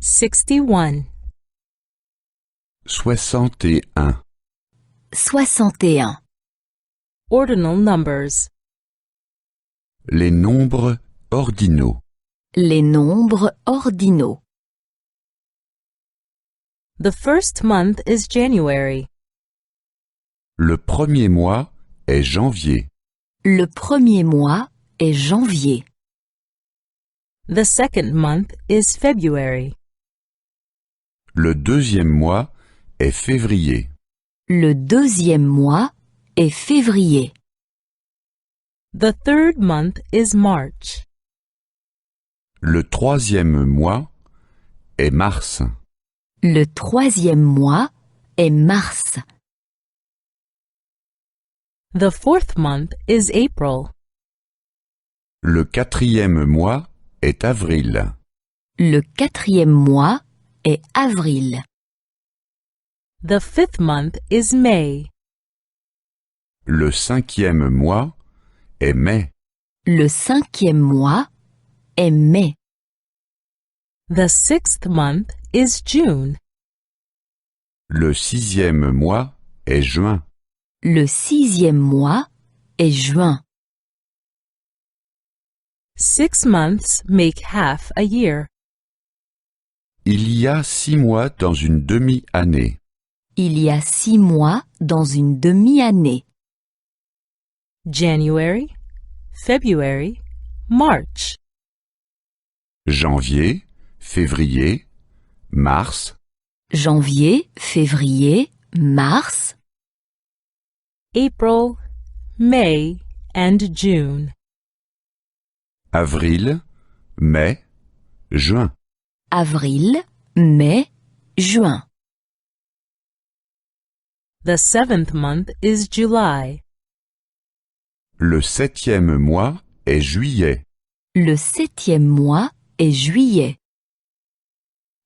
61. 61. 61. Ordinal numbers. Les nombres ordinaux. Les nombres ordinaux. The first month is January. Le premier mois est janvier. Le premier mois est janvier. The second month is February. Le deuxième mois est février. Le deuxième mois est février. The third month is March. Le troisième mois est mars. Le troisième mois est mars. The fourth month is April. Le quatrième mois est avril. Le quatrième mois est avril. The fifth month is May. Le cinquième mois est mai. Le cinquième mois est mai. The sixth month is June. Le sixième mois est juin. Le sixième mois est juin. 6 months make half a year. Il y a 6 mois dans une demi-année. Il y a 6 mois dans une demi-année. January, February, March. Janvier, février, mars, Janvier, février, mars, April, May, and June. avril, mai, juin. avril, mai, juin. The seventh month is July. Le septième mois est juillet. Le septième mois est juillet.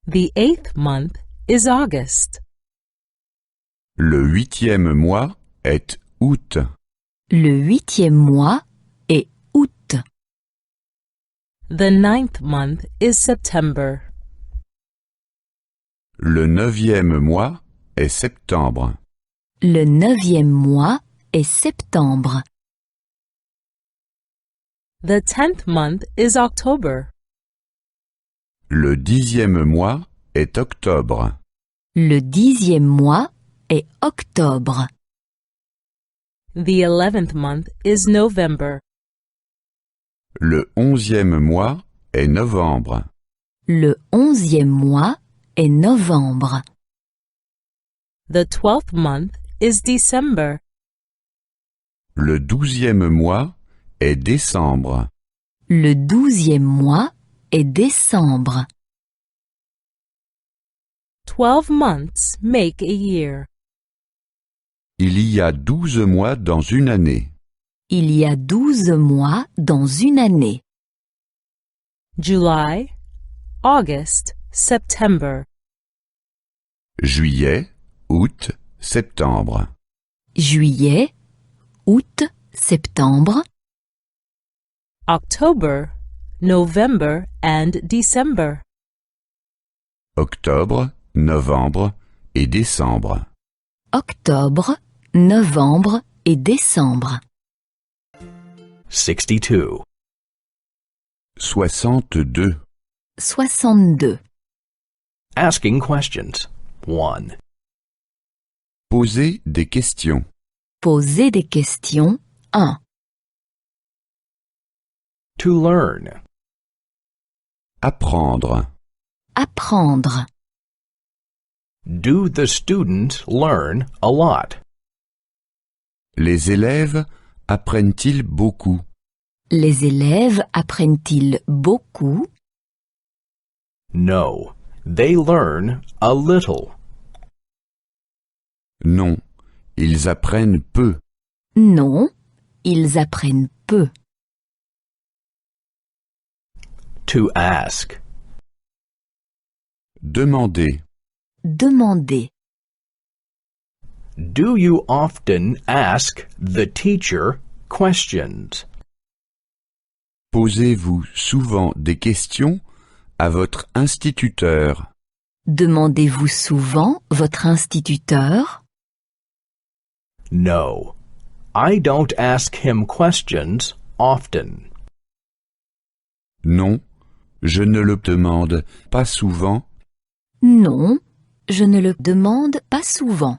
The eighth month is August. Le huitième mois est août. Le huitième mois est août. The ninth month is September. Le neuvième mois est septembre. Le neuvième mois est septembre. The 10th month is October. Le dixième mois est octobre. Le dixième mois est octobre. The 11th month is November. Le onzième mois est novembre. Le onzième mois est novembre. The 12th month is December. Le douzième mois est décembre. Le douzième mois est décembre. 12 months make a year. Il y a 12 mois dans une année. Il y a 12 mois dans une année. July, August, September. Juillet, août, septembre. Juillet, août, septembre. October, November, and December. Octobre, novembre et décembre. Octobre, novembre et décembre. 62. 62. 62. Asking questions. 1. Poser des questions. Poser des questions. 1. To learn. Apprendre. Apprendre. Do the students learn a lot? Les élèves apprennent-ils beaucoup? Les élèves apprennent-ils beaucoup? No. They learn a little. Non, ils apprennent peu. Non, ils apprennent peu. To ask. Demander. Demander. Do you often ask the teacher questions? Posez-vous souvent des questions à votre instituteur? Demandez-vous souvent votre instituteur? No. I don't ask him questions often. Non, je ne le demande pas souvent. Non, je ne le demande pas souvent.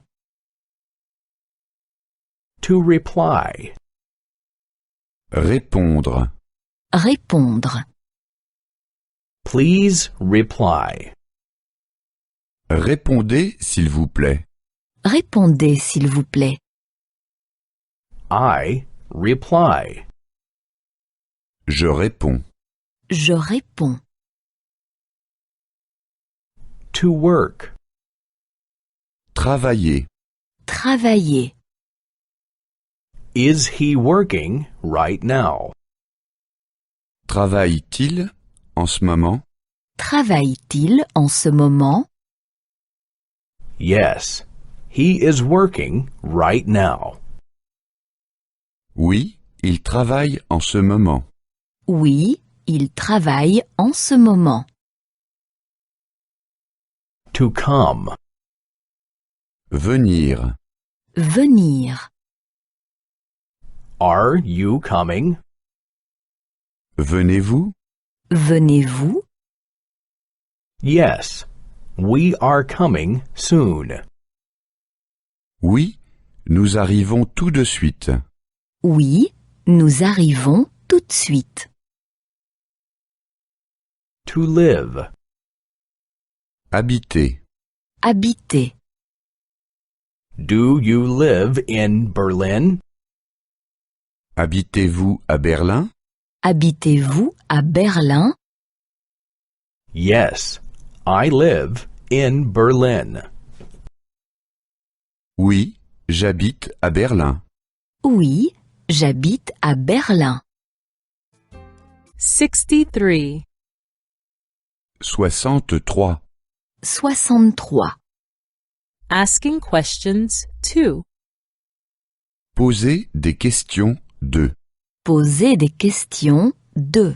To reply. Répondre. Répondre. Please reply. Répondez, s'il vous plaît. Répondez, s'il vous plaît. I reply. Je réponds. Je réponds. To work. Travailler. Travailler. Is he working right now? Travaille-t-il en ce moment? Travaille-t-il en ce moment? Yes, he is working right now. Oui, il travaille en ce moment. Oui, il travaille en ce moment. To come. Venir. Venir. Are you coming? Venez-vous? Venez-vous? Yes, we are coming soon. Oui, nous arrivons tout de suite. Oui, nous arrivons tout de suite. To live. Habiter. Habiter. Do you live in Berlin? Habitez-vous à Berlin? Habitez-vous à Berlin? Yes, I live in Berlin. Oui, j'habite à Berlin. Oui, j'habite à Berlin. 63. 63. 63. Asking questions 2. Posez des questions 2. Posez des questions 2.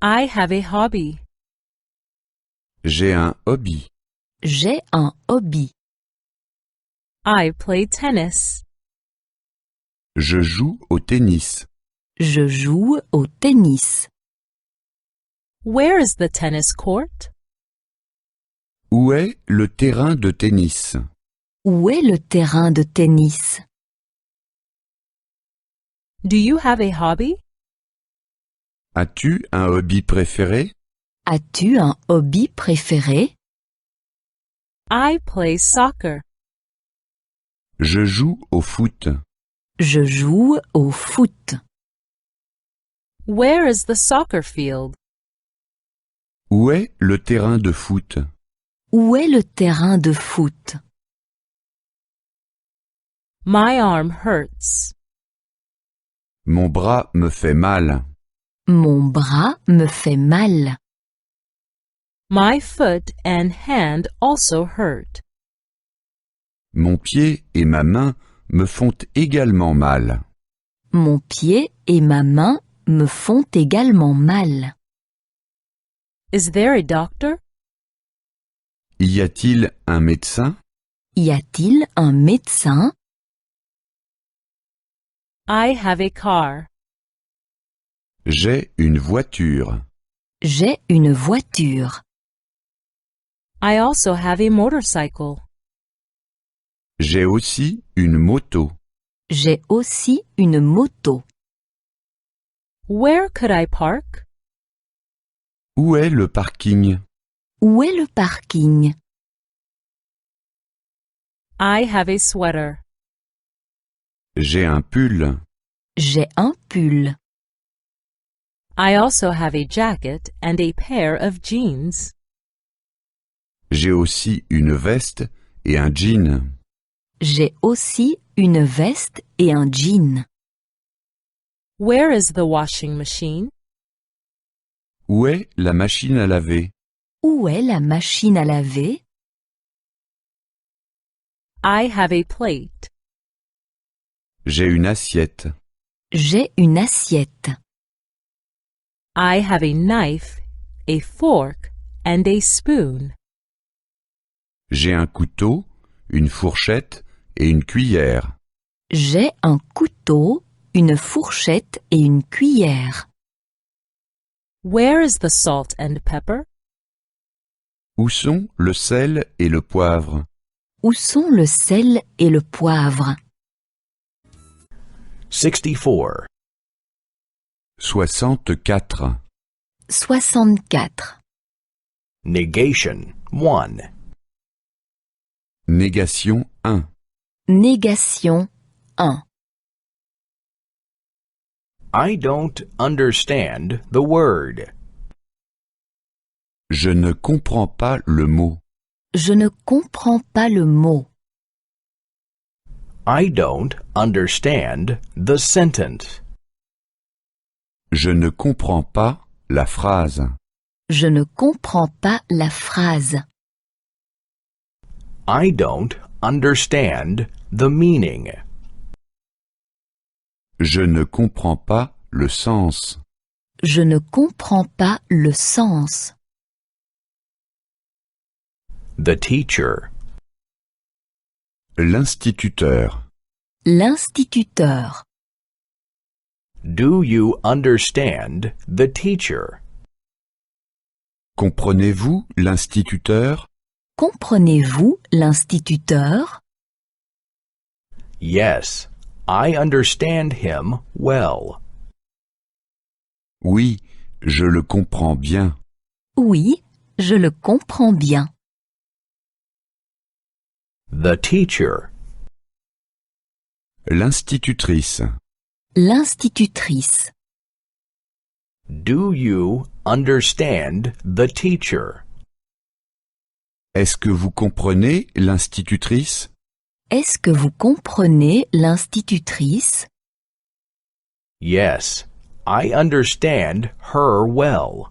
I have a hobby. J'ai un hobby. J'ai un hobby. I play tennis. Je joue au tennis. Je joue au tennis. Where is the tennis court? Où est le terrain de tennis? Où est le terrain de tennis? Do you have a hobby? As-tu un hobby préféré? As-tu un hobby préféré? I play soccer. Je joue au foot. Je joue au foot. Where is the soccer field? Où est le terrain de foot? Où est le terrain de foot? My arm hurts. Mon bras me fait mal. Mon bras me fait mal. My foot and hand also hurt. Mon pied et ma main me font également mal. Mon pied et ma main me font également mal. Is there a doctor? Y a-t-il un médecin? Y a-t-il un médecin? I have a car. J'ai une voiture. J'ai une voiture. I also have a motorcycle. J'ai aussi une moto. J'ai aussi une moto. Where could I park? Où est le parking? Où est le parking? I have a sweater. J'ai un pull. J'ai un pull. I also have a jacket and a pair of jeans. J'ai aussi une veste et un jean. J'ai aussi une veste et un jean. Where is the washing machine? Où est la machine à laver? Où est la machine à laver? I have a plate. J'ai une assiette. J'ai une assiette. I have a knife, a fork, and a spoon. J'ai un couteau, une fourchette et une cuillère. J'ai un couteau, une fourchette et une cuillère. Where is the salt and pepper? Où sont le sel et le poivre? Où sont le sel et le poivre? 64. 64. 64. Negation 1. Négation 1. Négation 1. I don't understand the word. Je ne comprends pas le mot. Je ne comprends pas le mot. I don't understand the sentence. Je ne comprends pas la phrase. Je ne comprends pas la phrase. I don't understand the meaning. Je ne comprends pas le sens. Je ne comprends pas le sens. The teacher. L'instituteur. L'instituteur. Do you understand the teacher? Comprenez-vous l'instituteur? Comprenez-vous l'instituteur? Yes, I understand him well. Oui, je le comprends bien. Oui, je le comprends bien. The teacher. L'institutrice. L'institutrice. Do you understand the teacher? Est-ce que vous comprenez l'institutrice? Est-ce que vous comprenez l'institutrice? Yes, I understand her well.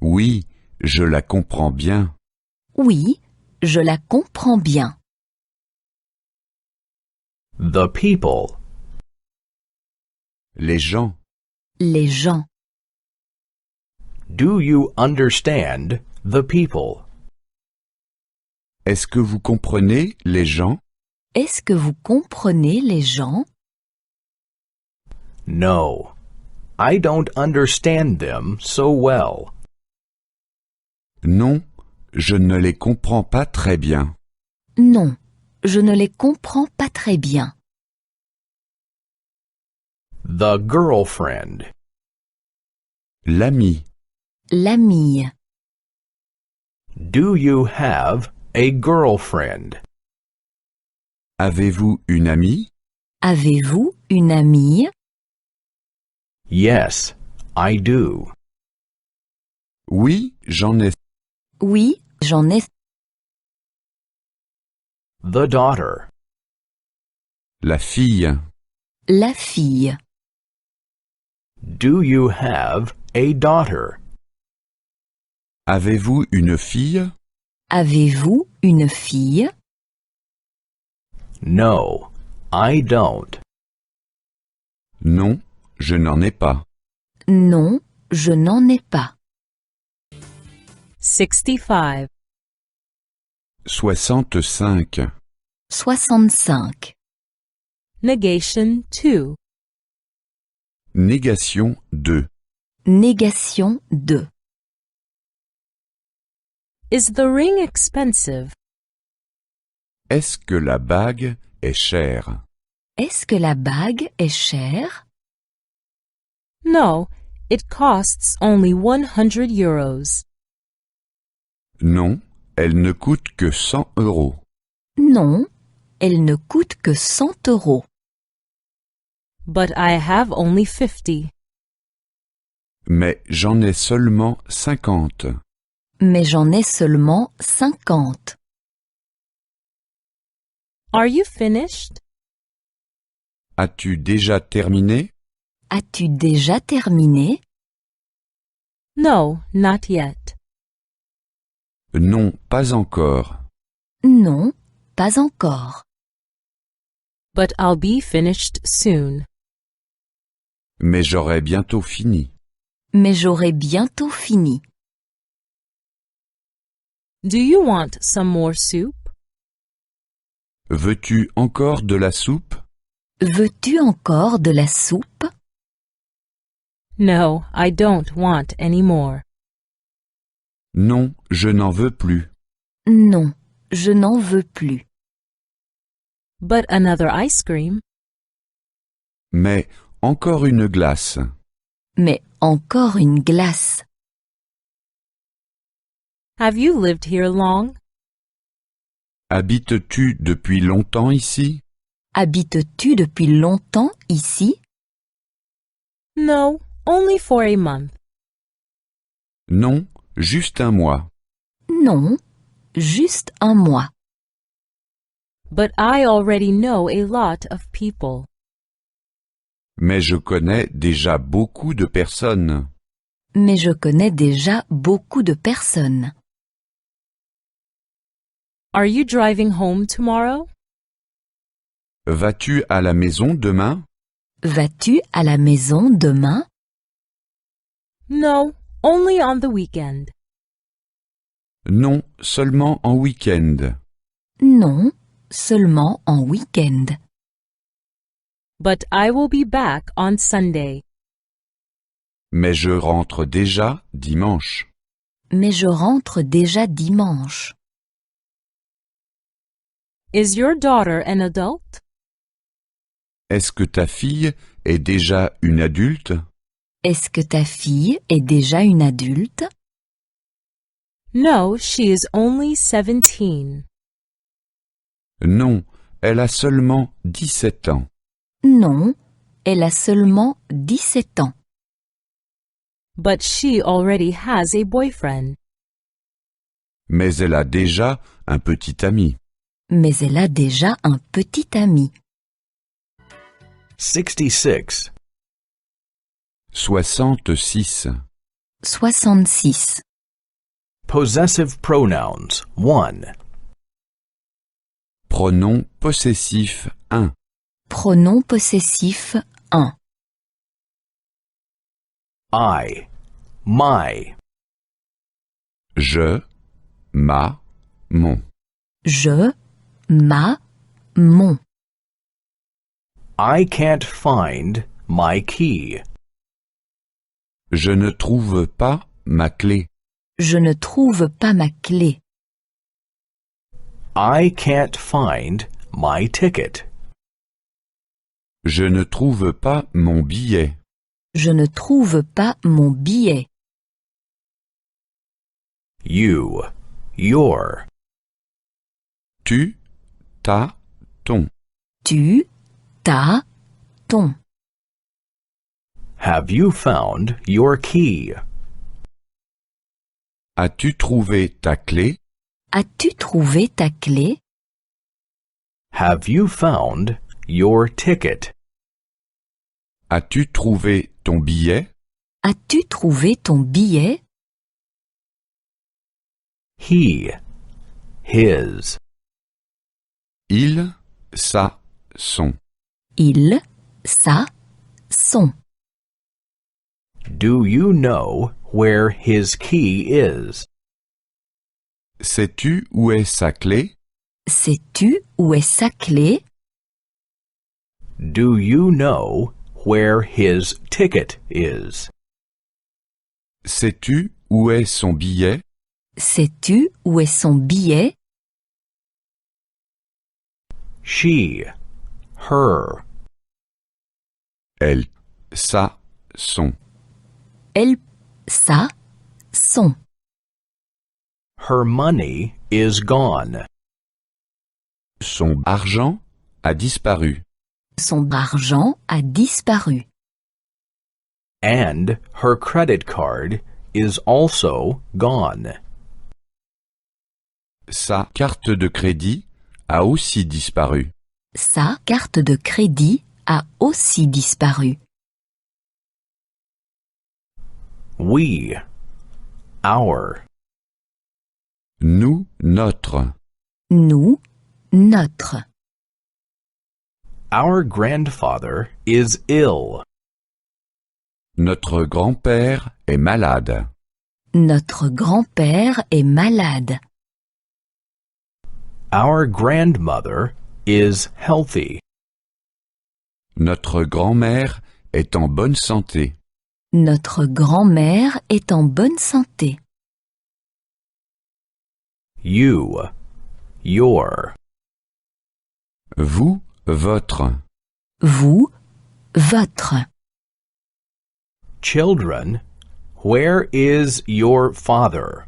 Oui, je la comprends bien. Oui, je la comprends bien. The people. Les gens. Les gens. Do you understand the people? Est-ce que vous comprenez les gens? Est-ce que vous comprenez les gens? No, I don't understand them so well. Non, je ne les comprends pas très bien. Non, je ne les comprends pas très bien. The girlfriend. L'ami. L'amie. Do you have a girlfriend? Avez-vous une amie? Avez-vous une amie? Yes, I do. Oui, j'en ai. Oui, j'en ai. The daughter. La fille. La fille. Do you have a daughter? Avez-vous une fille? Avez-vous une fille? No, I don't. Non, je n'en ai pas. Non, je n'en ai pas. 65. 65. 65. Negation 2. Négation 2. Négation 2. Is the ring expensive? Est-ce que la bague est chère? Est-ce que la bague est chère? No, it costs only 100 euros. Non, elle ne coûte que 100 euros. Non, elle ne coûte que 100 euros. But I have only 50. Mais j'en ai seulement 50. Mais j'en ai seulement 50. Are you finished? As-tu déjà terminé? As-tu déjà terminé? No, not yet. Non, pas encore. Non, pas encore. But I'll be finished soon. Mais j'aurai bientôt fini. Mais j'aurai bientôt fini. Do you want some more soup? Veux-tu encore de la soupe? Veux-tu encore de la soupe? No, I don't want any more. Non, je n'en veux plus. Non, je n'en veux plus. But another ice cream? Mais encore une glace. Mais encore une glace. Have you lived here long? Habites-tu depuis longtemps ici? Habites-tu depuis longtemps ici? No, only for a month. Non, juste un mois. Non, juste un mois. But I already know a lot of people. Mais je connais déjà beaucoup de personnes. Mais je connais déjà beaucoup de personnes. Are you driving home tomorrow? Vas-tu à la maison demain? Vas-tu à la maison demain? No, only on the weekend. Non, seulement en week-end. Non, seulement en week-end. But I will be back on Sunday. Mais je rentre déjà dimanche. Mais je rentre déjà dimanche. Is your daughter an adult? Est-ce que ta fille est déjà une adulte? Est-ce que ta fille est déjà une adulte? No, she is only 17. Non, elle a seulement 17 ans. Non, elle a seulement 17 ans. But she already has a boyfriend. Mais elle a déjà un petit ami. Mais elle a déjà un petit ami. 66. 66. 66. Possessive pronouns. 1. Pronom possessif 1. Pronom possessif 1. I. My. Je, ma, mon. Je, ma, mon. I can't find my key. Je ne trouve pas ma clé. Je ne trouve pas ma clé. I can't find my ticket. Je ne trouve pas mon billet. Je ne trouve pas mon billet. You. Your. Tu, ta, ton. Tu, ta, ton. Have you found your key? As-tu trouvé ta clé? As-tu trouvé ta clé? Have you found your ticket? As-tu trouvé ton billet? As-tu trouvé ton billet? He. His. Il, sa, son. Il, sa, son. Do you know where his key is? Sais-tu où est sa clé? Sais-tu où est sa clé? Do you know where his ticket is? Sais-tu où est son billet? Sais-tu où est son billet? She. Her. Elle, sa, son. Elle, sa, son. Her money is gone. Son argent a disparu. Son argent a disparu. And her credit card is also gone. Sa carte de crédit a aussi disparu. Sa carte de crédit a aussi disparu. We. Our. Nous, notre. Nous, notre. Our grandfather is ill. Notre grand-père est malade. Notre grand-père est malade. Our grandmother is healthy. Notre grand-mère est en bonne santé. Notre grand-mère est en bonne santé. You, your. Vous, votre. Vous, votre. Children, where is your father?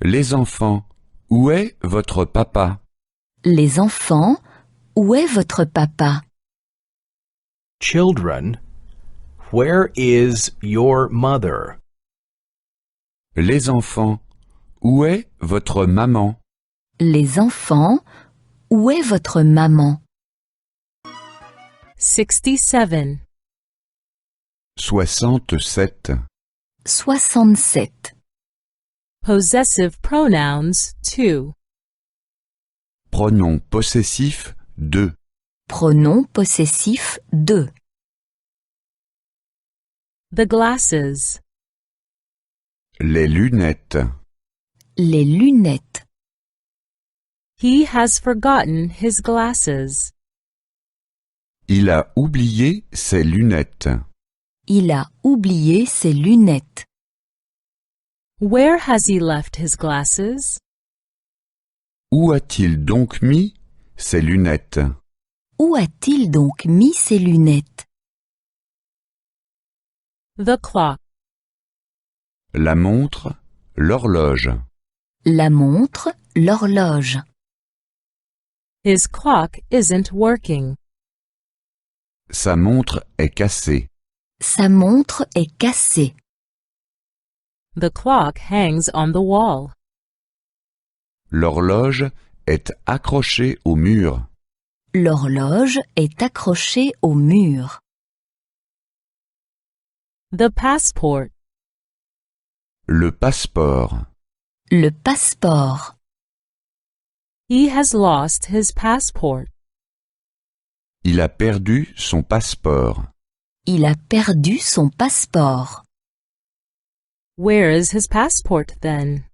Les enfants, où est votre papa? Les enfants, où est votre papa? Children, where is your mother? Les enfants, où est votre maman? Les enfants, où est votre maman? 67. 67. 67. Possessive pronouns 2. Pronom possessif 2. Pronom possessif 2. The glasses. Les lunettes. Les lunettes. He has forgotten his glasses. Il a oublié ses lunettes. Il a oublié ses lunettes. Where has he left his glasses? Où a-t-il donc mis ses lunettes? Où a-t-il donc mis ses lunettes? The clock. La montre, l'horloge. La montre, l'horloge. His clock isn't working. Sa montre est cassée. Sa montre est cassée. The clock hangs on the wall. L'horloge est accrochée au mur. L'horloge est accrochée au mur. The passport. Le passeport. Le passeport. He has lost his passport. Il a perdu son passeport. Il a perdu son passeport. Where is his passport then?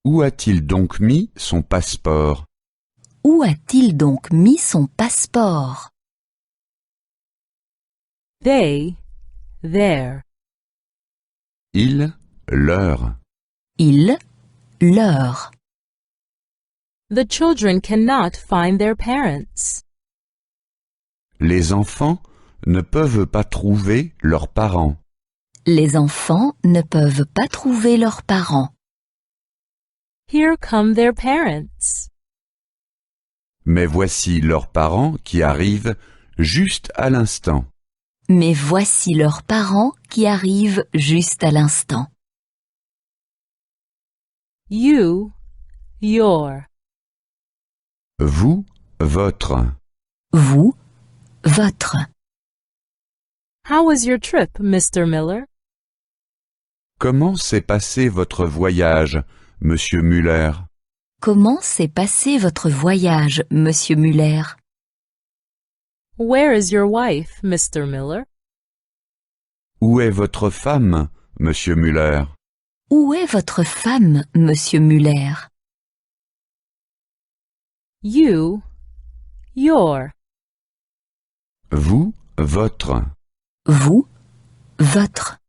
Où a-t-il donc mis son passeport? Où a-t-il donc mis son passeport? They, there. Il, leur. Il, leur. The children cannot find their parents. Les enfants ne peuvent pas trouver leurs parents. Les enfants ne peuvent pas trouver leurs parents. Here come their parents. Mais voici leurs parents qui arrivent juste à l'instant. Mais voici leurs parents qui arrivent juste à l'instant. You, your. Vous, votre. Vous, votre. How was your trip, Mr. Miller? Comment s'est passé votre voyage, Monsieur Muller? Comment s'est passé votre voyage, Monsieur Muller? Where is your wife, Mr. Miller? Où est votre femme, Monsieur Muller? Où est votre femme, Monsieur Muller? You, your. Vous, votre. Vous, votre.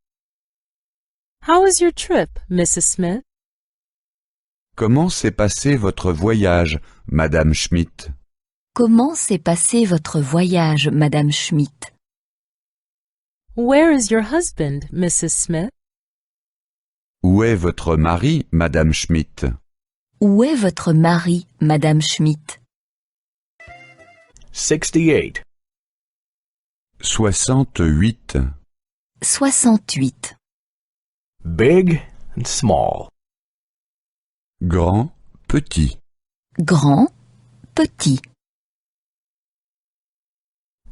How was your trip, Mrs. Smith? Comment s'est passé votre voyage, Madame Schmidt? Comment s'est passé votre voyage, Madame Schmidt? Where is your husband, Mrs. Smith? Où est votre mari, Madame Schmidt? Où est votre mari, Madame Schmidt? 68. 68. 68. Big and small. Grand, petit. Grand, petit.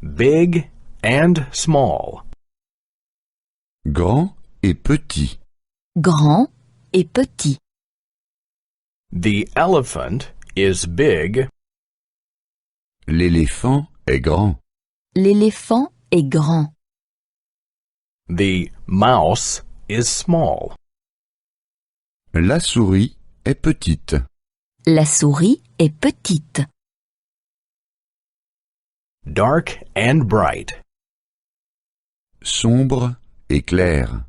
Big and small. Grand et petit. Grand et petit. The elephant is big. L'éléphant est grand. L'éléphant est grand. The mouse is small. La souris est petite. La souris est petite. Dark and bright. Sombre et clair.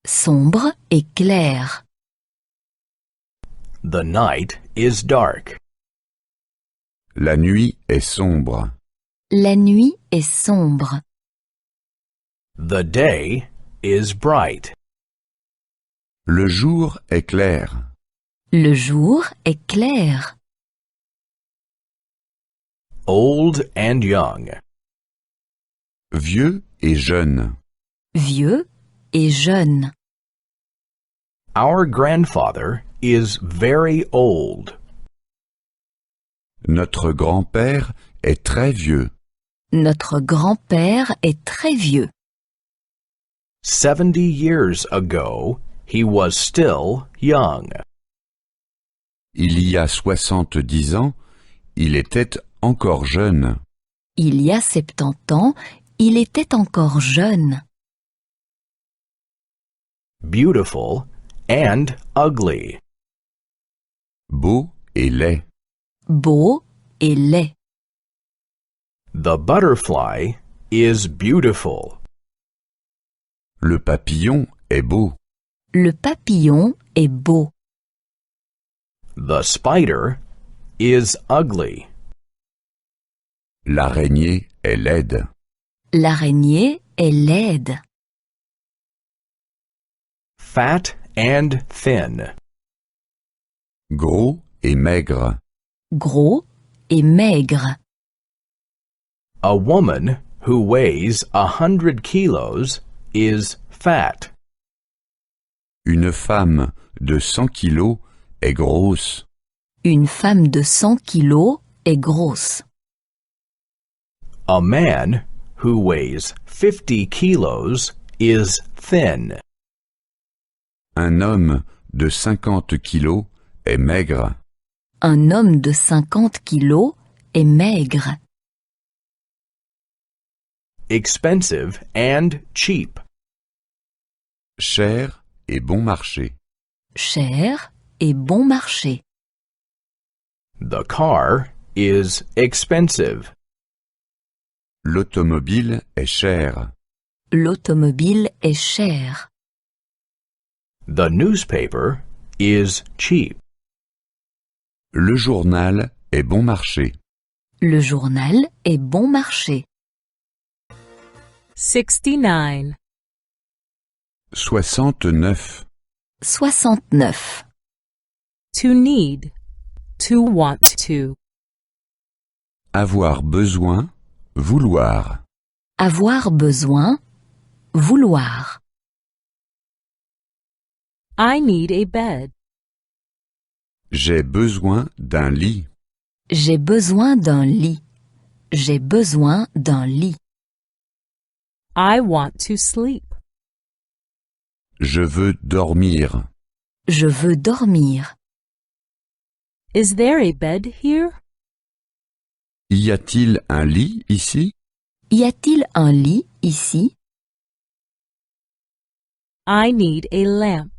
Sombre et clair. The night is dark. La nuit est sombre. La nuit est sombre. The day is bright. Le jour est clair. Le jour est clair. Old and young. Vieux et jeune. Vieux et jeune. Our grandfather is very old. Notre grand-père est très vieux. Notre grand-père est très vieux. 70 years ago, he was still young. Il y a 70 ans, il était encore jeune. Il y a 70 ans, il était encore jeune. Beautiful and ugly. Beau et laid. Beau et laid. The butterfly is beautiful. Le papillon est beau. Le papillon est beau. The spider is ugly. L'araignée est laide. L'araignée est laide. Fat and thin. Gros et maigre. Gros et maigre. A woman who weighs 100 kilos is fat. Une femme de 100 kilos est grosse. Une femme de 100 kilos est grosse. A man who weighs 50 kilos is thin. Un homme de 50 kilos est maigre. Un homme de 50 kilos est maigre. Expensive and cheap. Cher et bon marché. Cher et bon marché. The car is expensive. L'automobile est chère. L'automobile est chère. The newspaper is cheap. Le journal est bon marché. Le journal est bon marché. 69. 69. 69. To need. To want to. Avoir besoin, vouloir. Avoir besoin. Vouloir. I need a bed. J'ai besoin d'un lit. J'ai besoin d'un lit. J'ai besoin d'un lit. I want to sleep. Je veux dormir. Je veux dormir. Is there a bed here? Y a-t-il un lit ici? Y a-t-il un lit ici? I need a lamp.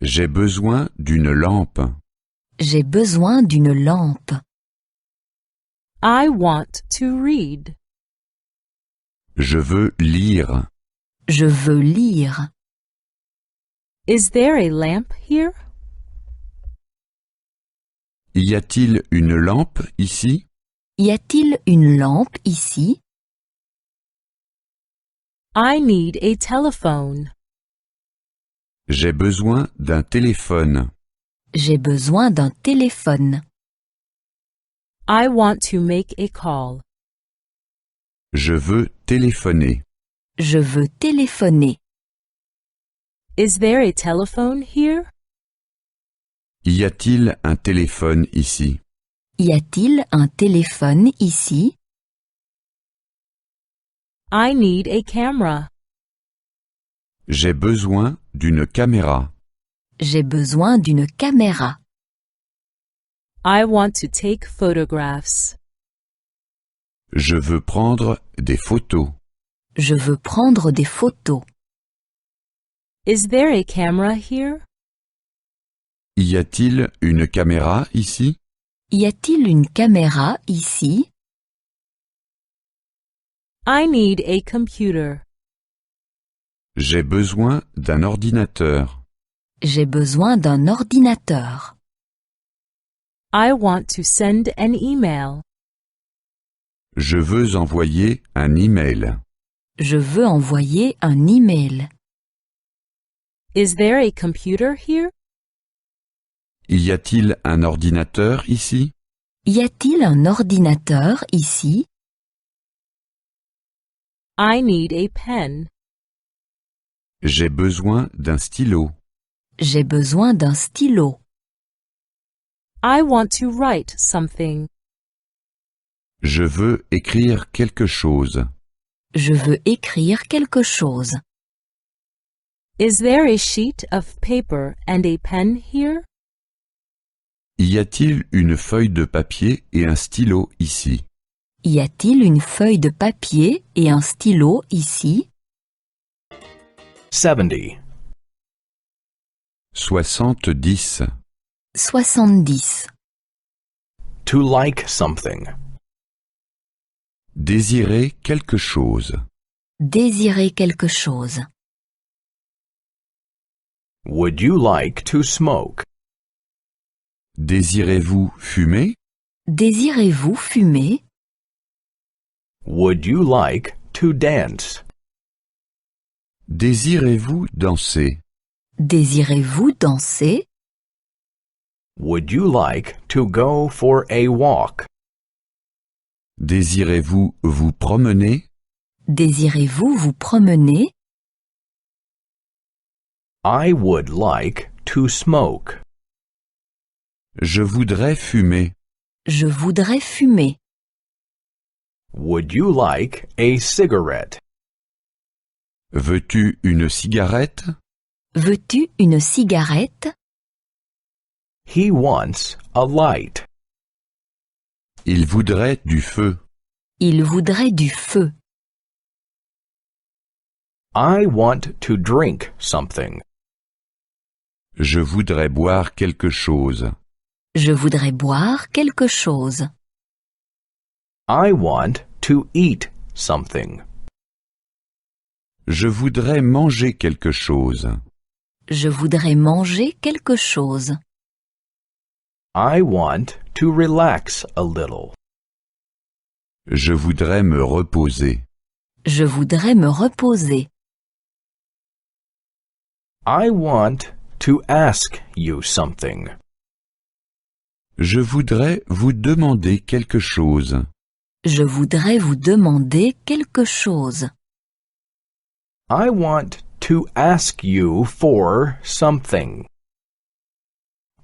J'ai besoin d'une lampe. J'ai besoin d'une lampe. I want to read. Je veux lire. Je veux lire. Is there a lamp here? Y a-t-il une lampe ici? Y a-t-il une lampe ici? I need a telephone. J'ai besoin d'un téléphone. J'ai besoin d'un téléphone. I want to make a call. Je veux téléphoner. Je veux téléphoner. Is there a telephone here? Y a-t-il un téléphone ici? Y a-t-il un téléphone ici? I need a camera. J'ai besoin d'une caméra. J'ai besoin d'une caméra. I want to take photographs. Je veux prendre des photos. Je veux prendre des photos. Is there a camera here? Y a-t-il une caméra ici? Y a-t-il une caméra ici? I need a computer. J'ai besoin d'un ordinateur. J'ai besoin d'un ordinateur. I want to send an email. Je veux envoyer un email. Je veux envoyer un email. Is there a computer here? Y a-t-il un ordinateur ici? Y a-t-il un ordinateur ici? I need a pen. J'ai besoin d'un stylo. J'ai besoin d'un stylo. I want to write something. Je veux écrire quelque chose. Je veux écrire quelque chose. Is there a sheet of paper and a pen here? Y a-t-il une feuille de papier et un stylo ici? Y a-t-il une feuille de papier et un stylo ici? 70. 70. 70. To like something. Désirer quelque chose. Désirer quelque chose. Would you like to smoke? Désirez-vous fumer? Désirez-vous fumer? Would you like to dance? Désirez-vous danser? Désirez-vous danser? Would you like to go for a walk? Désirez-vous vous promener? Désirez-vous vous promener? I would like to smoke. Je voudrais fumer. Je voudrais fumer. Would you like a cigarette? Veux-tu une cigarette? Veux-tu une cigarette? He wants a light. Il voudrait du feu. Il voudrait du feu. I want to drink something. Je voudrais boire quelque chose. Je voudrais boire quelque chose. I want to eat something. Je voudrais manger quelque chose. Je voudrais manger quelque chose. I want to relax a little. Je voudrais me reposer. Je voudrais me reposer. I want to ask you something. Je voudrais vous demander quelque chose. Je voudrais vous demander quelque chose. I want to ask you for something.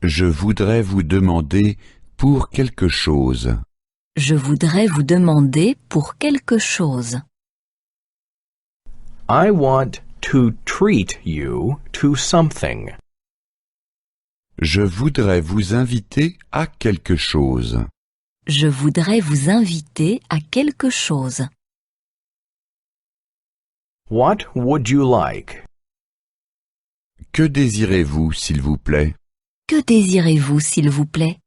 Je voudrais vous demander pour quelque chose. Je voudrais vous demander pour quelque chose. I want to treat you to something. Je voudrais vous inviter à quelque chose. Je voudrais vous inviter à quelque chose. What would you like? Que désirez-vous, s'il vous plaît? Que désirez-vous, s'il vous plaît?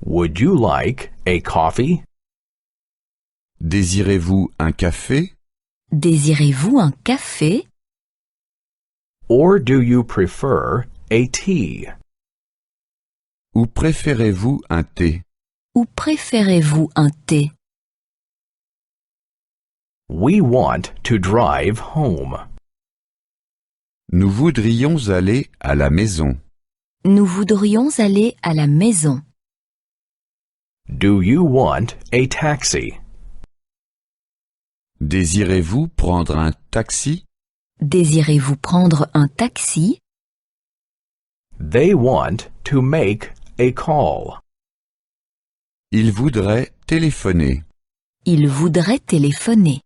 Would you like a coffee? Désirez-vous un café? Désirez-vous un café? Or do you prefer a tea? Ou préférez-vous un thé? Ou préférez-vous un thé? We want to drive home. Nous voudrions aller à la maison. Nous voudrions aller à la maison. Do you want a taxi? Désirez-vous prendre un taxi? Désirez-vous prendre un taxi? They want to make a call. Il voudrait téléphoner. Il voudrait téléphoner.